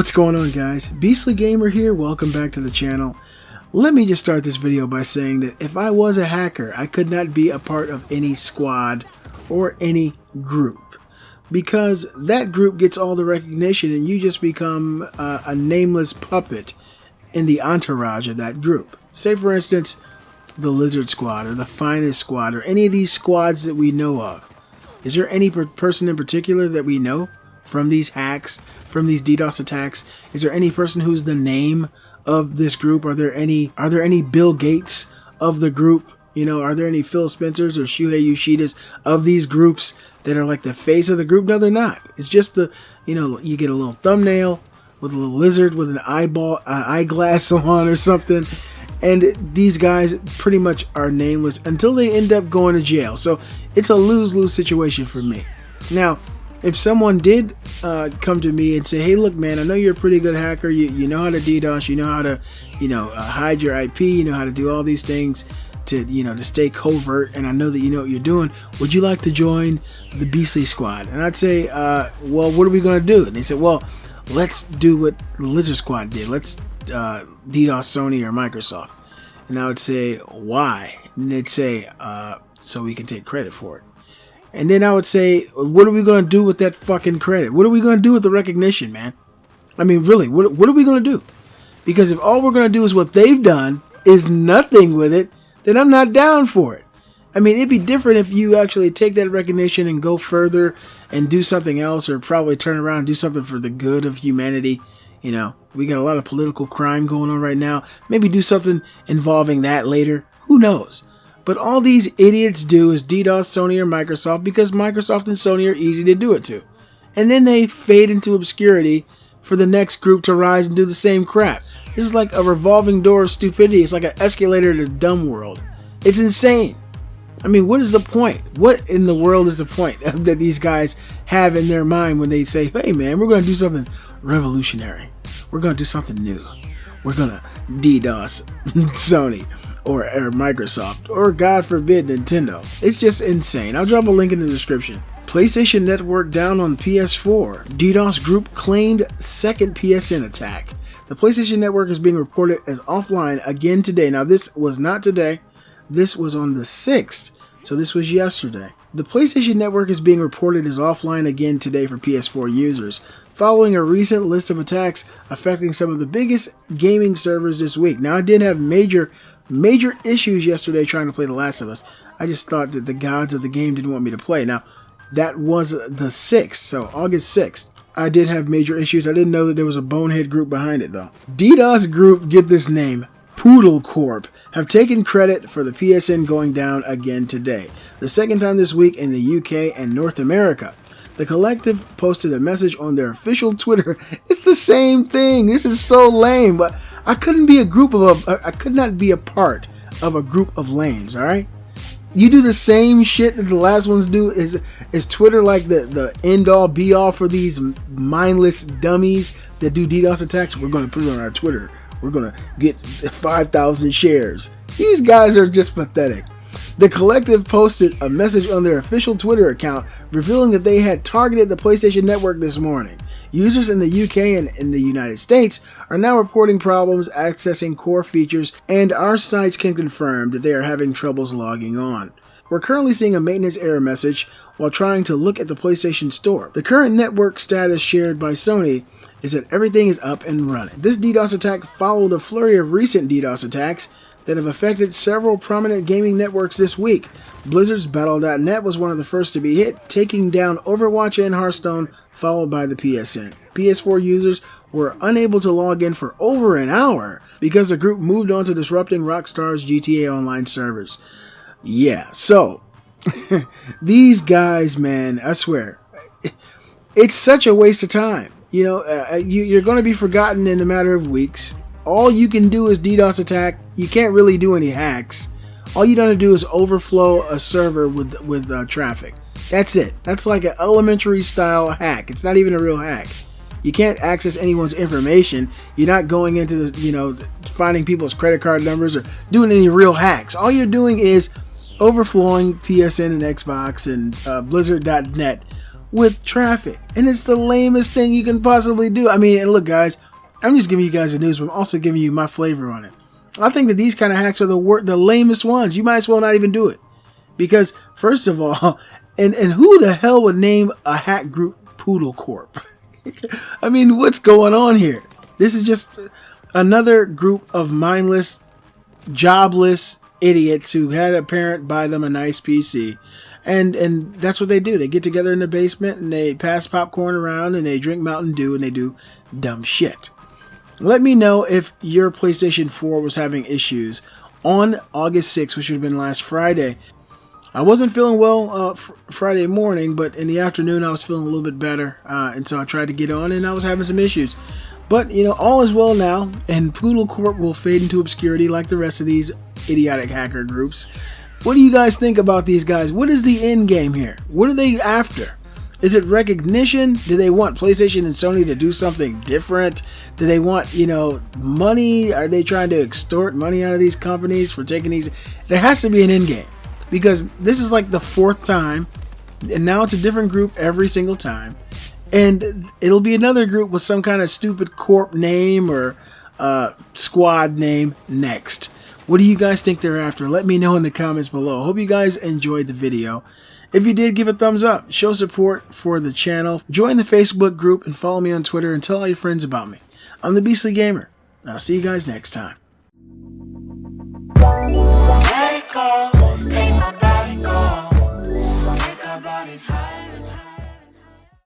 What's going on, guys? Beastly Gamer here. Welcome back to the channel. Let me just start this video by saying that if I was a hacker, I could not be a part of any squad or any group, because that group gets all the recognition and you just become a nameless puppet in the entourage of that group. Say for instance, the Lizard Squad or the Finest Squad or any of these squads that we know of. Is there any person in particular that we know from these hacks, from these DDoS attacks? Is there any person who's the name of this group? Are there any Bill Gates of the group? You know, are there any Phil Spencers or Shuhei Yoshidas of these groups that are like the face of the group? No, they're not. It's just the, you know, you get a little thumbnail with a little lizard with an eyeglass on or something. And these guys pretty much are nameless until they end up going to jail. So it's a lose-lose situation for me. Now, if someone did come to me and say, hey, look, man, I know you're a pretty good hacker. You know how to DDoS. You know how to, hide your IP. You know how to do all these things to, to stay covert. And I know that you know what you're doing. Would you like to join the Beastly Squad? And I'd say, well, what are we going to do? And they said, well, let's do what the Lizard Squad did. Let's DDoS Sony or Microsoft. And I would say, why? And they'd say, so we can take credit for it. And then I would say, what are we going to do with that fucking credit? What are we going to do with the recognition, man? I mean, really, what are we going to do? Because if all we're going to do is what they've done is nothing with it, then I'm not down for it. I mean, it'd be different if you actually take that recognition and go further and do something else, or probably turn around and do something for the good of humanity. You know, we got a lot of political crime going on right now. Maybe do something involving that later. Who knows? But all these idiots do is DDoS Sony or Microsoft because Microsoft and Sony are easy to do it to. And then they fade into obscurity for the next group to rise and do the same crap. This is like a revolving door of stupidity. It's like an escalator to the dumb world. It's insane. I mean, what is the point? What in the world is the point that these guys have in their mind when they say, hey man, we're going to do something revolutionary. We're going to do something new. We're going to DDoS Sony or Microsoft, or God forbid, Nintendo. It's just insane. I'll drop a link in the description. PlayStation Network down on PS4. DDoS group claimed second PSN attack. The PlayStation Network is being reported as offline again today. Now, this was not today. This was on the 6th, so this was yesterday. The PlayStation Network is being reported as offline again today for PS4 users, following a recent list of attacks affecting some of the biggest gaming servers this week. Now, I did have major issues yesterday trying to play The Last of Us. I just thought that the gods of the game didn't want me to play. Now, that was the 6th, so August 6th. I did have major issues. I didn't know that there was a bonehead group behind it, though. DDoS group, get this name, Poodlecorp, have taken credit for the PSN going down again today, the second time this week in the UK and North America. The collective posted a message on their official Twitter. It's the same thing. This is so lame, but I couldn't be I could not be a part of a group of lames, all right? You do the same shit that the last ones do. Is Twitter like the end-all, be-all for these mindless dummies that do DDoS attacks? We're going to put it on our Twitter. We're going to get 5,000 shares. These guys are just pathetic. The collective posted a message on their official Twitter account revealing that they had targeted the PlayStation Network this morning. Users in the UK and in the United States are now reporting problems accessing core features, and our sites can confirm that they are having troubles logging on. We're currently seeing a maintenance error message while trying to look at the PlayStation Store. The current network status shared by Sony is that everything is up and running. This DDoS attack followed a flurry of recent DDoS attacks that have affected several prominent gaming networks this week. Blizzard's Battle.net was one of the first to be hit, taking down Overwatch and Hearthstone, followed by the PSN. PS4 users were unable to log in for over an hour because the group moved on to disrupting Rockstar's GTA Online servers. Yeah, so these guys, man, I swear, it's such a waste of time. You know, you're going to be forgotten in a matter of weeks. All you can do is DDoS attack. You can't really do any hacks. All you gotta do is overflow a server with traffic. That's it. That's like an elementary style hack. It's not even a real hack. You can't access anyone's information. You're not going into the, finding people's credit card numbers or doing any real hacks. All you're doing is overflowing PSN and Xbox and Blizzard.net with traffic. And it's the lamest thing you can possibly do. I mean, and look guys, I'm just giving you guys the news, but I'm also giving you my flavor on it. I think that these kind of hacks are the lamest ones. You might as well not even do it. Because, first of all, and who the hell would name a hack group Poodlecorp? I mean, what's going on here? This is just another group of mindless, jobless idiots who had a parent buy them a nice PC. And that's what they do. They get together in the basement and they pass popcorn around and they drink Mountain Dew and they do dumb shit. Let me know if your PlayStation 4 was having issues on August 6th, which would have been last Friday. I wasn't feeling well Friday morning, but in the afternoon I was feeling a little bit better, and so I tried to get on and I was having some issues. But, you know, all is well now, and Poodlecorp will fade into obscurity like the rest of these idiotic hacker groups. What do you guys think about these guys? What is the end game here? What are they after? Is it recognition? Do they want PlayStation and Sony to do something different? Do they want, you know, money? Are they trying to extort money out of these companies for taking these? There has to be an end game, because this is like the 4th time, and now it's a different group every single time. And it'll be another group with some kind of stupid corp name or squad name next. What do you guys think they're after? Let me know in the comments below. Hope you guys enjoyed the video. If you did, give a thumbs up. Show support for the channel. Join the Facebook group and follow me on Twitter and tell all your friends about me. I'm the Beastly Gamer. I'll see you guys next time.